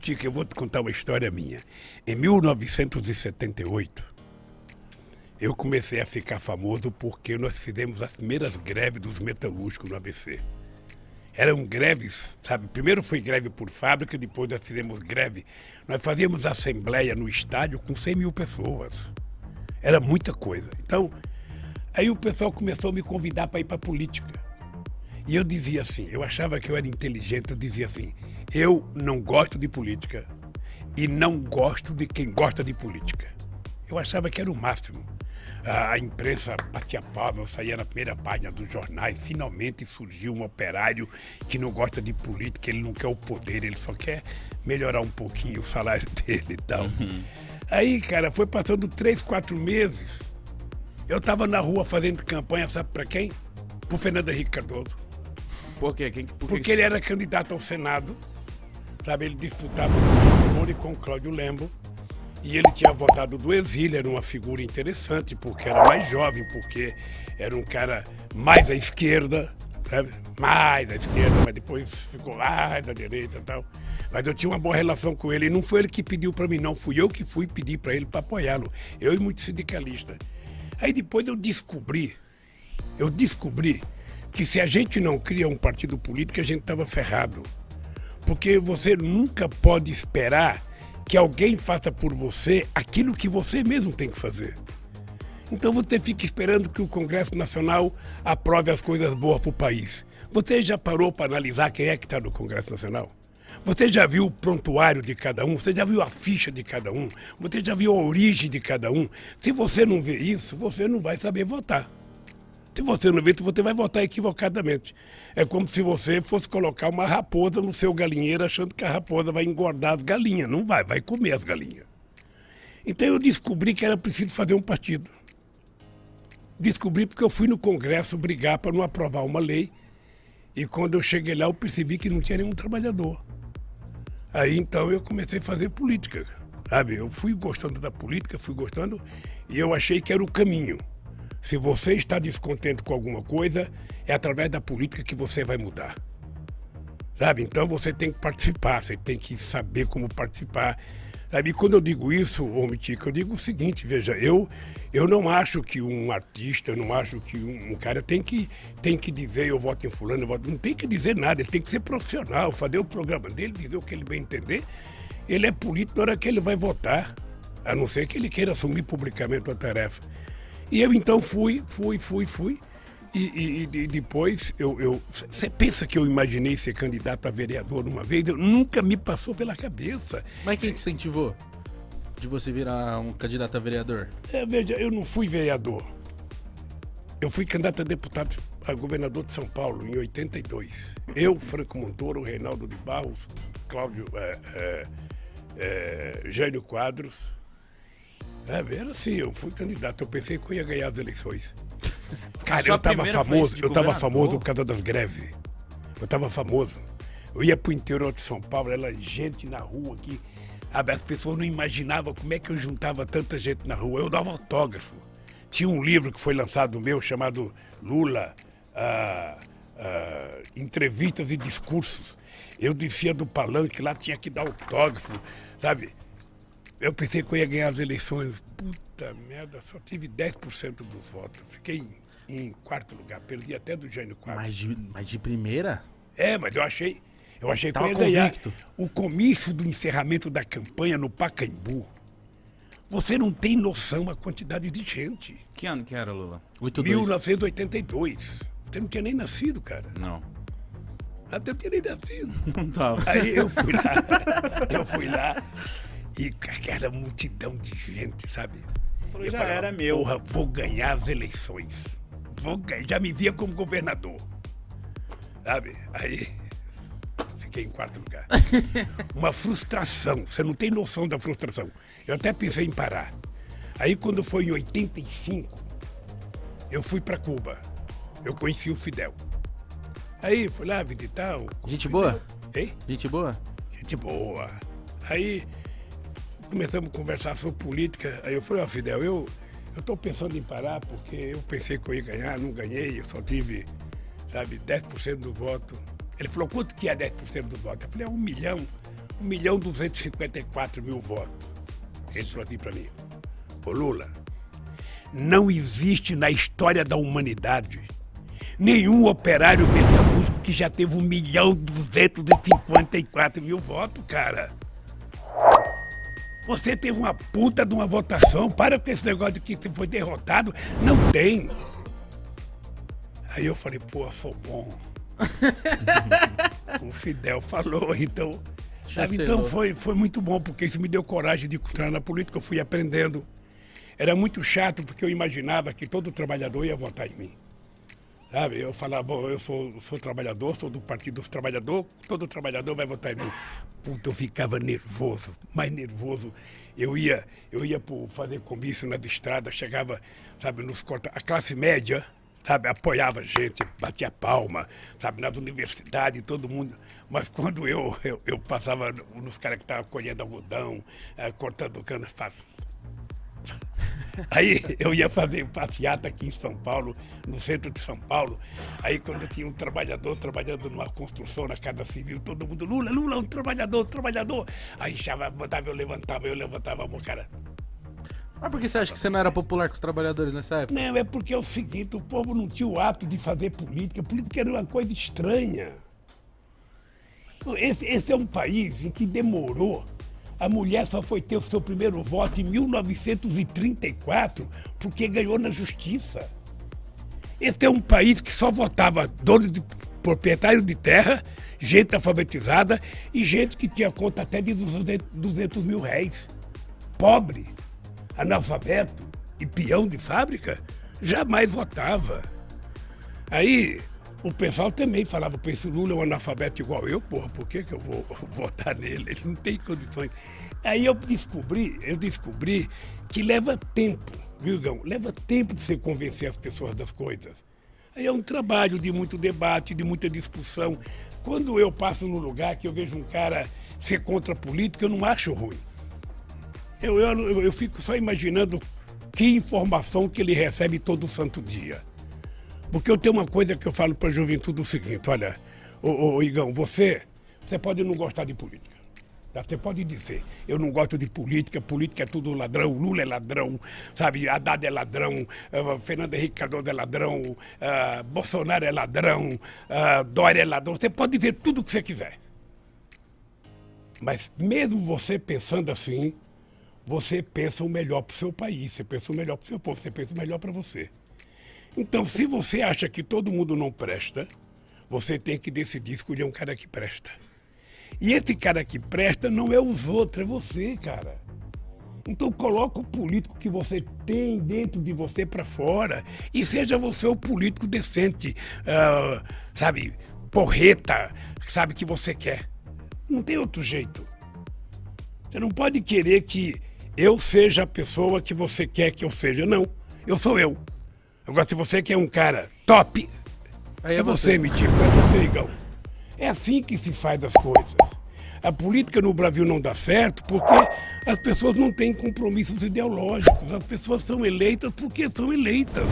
Tica, eu vou te contar uma história minha. Em 1978, eu comecei a ficar famoso porque nós fizemos as primeiras greves dos metalúrgicos no ABC. Eram greves, sabe? Primeiro foi greve por fábrica, depois nós fizemos greve. Nós fazíamos assembleia no estádio com 100 mil pessoas. Era muita coisa. Então, aí o pessoal começou a me convidar para ir para a política. E eu dizia assim, eu achava que eu era inteligente, eu dizia assim, eu não gosto de política e não gosto de quem gosta de política. Eu achava que era o máximo. A imprensa batia palma, eu saía na primeira página dos jornais, finalmente surgiu um operário que não gosta de política, ele não quer o poder, ele só quer melhorar um pouquinho o salário dele e tal. Aí, cara, foi passando 3, 4 meses, eu estava na rua fazendo campanha, sabe para quem? Pro Fernando Henrique Cardoso. Por quê? Porque ele era candidato ao Senado, sabe? Ele disputava com o Cláudio Lembo e ele tinha votado do exílio, era uma figura interessante, porque era mais jovem, porque era um cara mais à esquerda, sabe? Mais à esquerda, mas depois ficou mais à direita e tal. Mas eu tinha uma boa relação com ele e não foi ele que pediu para mim, não. Fui eu que fui pedir para ele para apoiá-lo. Eu e muitos sindicalistas. Aí depois eu descobri que se a gente não cria um partido político, a gente estava ferrado. Porque você nunca pode esperar que alguém faça por você aquilo que você mesmo tem que fazer. Então você fica esperando que o Congresso Nacional aprove as coisas boas para o país. Você já parou para analisar quem é que está no Congresso Nacional? Você já viu o prontuário de cada um? Você já viu a ficha de cada um? Você já viu a origem de cada um? Se você não vê isso, você não vai saber votar. Se você não vê, você vai votar equivocadamente. É como se você fosse colocar uma raposa no seu galinheiro achando que a raposa vai engordar as galinhas. Não vai, vai comer as galinhas. Então eu descobri que era preciso fazer um partido. Descobri porque eu fui no Congresso brigar para não aprovar uma lei e quando eu cheguei lá eu percebi que não tinha nenhum trabalhador. Aí então eu comecei a fazer política, sabe? Eu fui gostando da política, e eu achei que era o caminho. Se você está descontente com alguma coisa, é através da política que você vai mudar. Sabe? Então você tem que participar, você tem que saber como participar. Sabe? E quando eu digo isso, Mitica, eu digo o seguinte, veja, eu não acho que um artista, eu não acho que um cara tem que dizer eu voto em fulano, não tem que dizer nada, ele tem que ser profissional, fazer o programa dele, dizer o que ele bem entender. Ele é político na hora que ele vai votar, a não ser que ele queira assumir publicamente a tarefa. E eu então fui. E depois, você pensa que eu imaginei ser candidato a vereador uma vez? Nunca me passou pela cabeça. Mas quem te incentivou de você virar um candidato a vereador? Veja, eu não fui vereador. Eu fui candidato a deputado a governador de São Paulo em 82. Eu, Franco Montoro, Reinaldo de Barros, Cláudio, Jânio Quadros. Era assim, eu fui candidato, eu pensei que eu ia ganhar as eleições. Cara, eu tava famoso por causa das greves. Eu tava famoso. Eu ia pro interior de São Paulo, era gente na rua aqui. As pessoas não imaginavam como é que eu juntava tanta gente na rua. Eu dava autógrafo. Tinha um livro que foi lançado meu chamado Lula, Entrevistas e Discursos. Eu descia do palanque, lá tinha que dar autógrafo, sabe? Eu pensei que eu ia ganhar as eleições. Puta merda, só tive 10% dos votos. Fiquei em quarto lugar, perdi até do Jânio Quadros. Mas de primeira? Mas eu achei que eu ia Tava ganhar. convicto. O comício do encerramento da campanha no Pacaembu. Você não tem noção da quantidade de gente. Que ano que era, Lula? 1982. Você não tinha nem nascido, cara. Não. Até eu tinha nem nascido. Não tava. Aí eu fui lá. E aquela multidão de gente, sabe? Falou, Eu já falava, era meu. Porra, vou ganhar as eleições. Já me via como governador. Sabe? Aí fiquei em quarto lugar. Uma frustração. Você não tem noção da frustração. Eu até pensei em parar. Aí quando foi em 85, eu fui para Cuba. Eu conheci o Fidel. Aí fui lá visitar o Gente Fidel. boa? Hein? Gente boa? Gente boa. Aí começamos a conversar sobre política. Aí eu falei, Fidel, eu estou pensando em parar porque eu pensei que eu ia ganhar, não ganhei, eu só tive, sabe, 10% do voto. Ele falou, quanto que é 10% do voto? Eu falei, 1 milhão. 1.254.000 votos. Ele falou assim para mim: ô Lula, não existe na história da humanidade nenhum operário metalúrgico que já teve 1.254.000 votos, cara. Você teve uma puta de uma votação, para com esse negócio de que você foi derrotado. Não tem. Aí eu falei, pô, sou bom. O Fidel falou, então... Sabe, então foi muito bom, porque isso me deu coragem de entrar na política, eu fui aprendendo. Era muito chato, porque eu imaginava que todo trabalhador ia votar em mim. Sabe, eu falava, bom, eu sou trabalhador, sou do Partido dos Trabalhadores, todo trabalhador vai votar em mim. Puta, eu ficava nervoso, mais nervoso. Eu ia fazer comício nas estradas, chegava, sabe, nos corta. A classe média, sabe, apoiava a gente, batia palma, sabe, nas universidades, todo mundo. Mas quando eu passava nos caras que estavam colhendo algodão, cortando cana, aí eu ia fazer passeata aqui em São Paulo, no centro de São Paulo. Aí quando tinha um trabalhador trabalhando numa construção na Casa Civil, todo mundo, Lula, Lula, um trabalhador. Aí mandava eu levantava a mão, cara. Mas por que você acha que você não era popular com os trabalhadores nessa época? Não, é porque é o seguinte, o povo não tinha o hábito de fazer política. Política era uma coisa estranha. Esse é um país em que demorou. A mulher só foi ter o seu primeiro voto em 1934, porque ganhou na justiça. Esse é um país que só votava dono de proprietário de terra, gente alfabetizada e gente que tinha conta até de 200 mil réis. Pobre, analfabeto e peão de fábrica jamais votava. Aí o pessoal também falava, pô, esse Lula é um analfabeto igual eu, porra, por que eu vou votar nele? Ele não tem condições. Aí eu descobri que leva tempo, viu, Gão? Leva tempo de você convencer as pessoas das coisas. Aí é um trabalho de muito debate, de muita discussão. Quando eu passo num lugar que eu vejo um cara ser contra a política, eu não acho ruim. Eu fico só imaginando que informação que ele recebe todo santo dia. Porque eu tenho uma coisa que eu falo para a juventude o seguinte, olha, ô Igão, você pode não gostar de política, tá? Você pode dizer, eu não gosto de política, política é tudo ladrão, Lula é ladrão, sabe, Haddad é ladrão, Fernando Henrique Cardoso é ladrão, Bolsonaro é ladrão, Dória é ladrão, você pode dizer tudo o que você quiser. Mas mesmo você pensando assim, você pensa o melhor para o seu país, você pensa o melhor para o seu povo, você pensa o melhor para você. Então, se você acha que todo mundo não presta, você tem que decidir escolher um cara que presta. E esse cara que presta não é os outros, é você, cara. Então, coloca o político que você tem dentro de você para fora e seja você o político decente, sabe, porreta, sabe, que você quer. Não tem outro jeito. Você não pode querer que eu seja a pessoa que você quer que eu seja. Não, eu sou eu. Agora, se você quer um cara top, aí é você, Mitico, é você, Igão. É assim que se faz as coisas. A política no Brasil não dá certo porque as pessoas não têm compromissos ideológicos. As pessoas são eleitas porque são eleitas.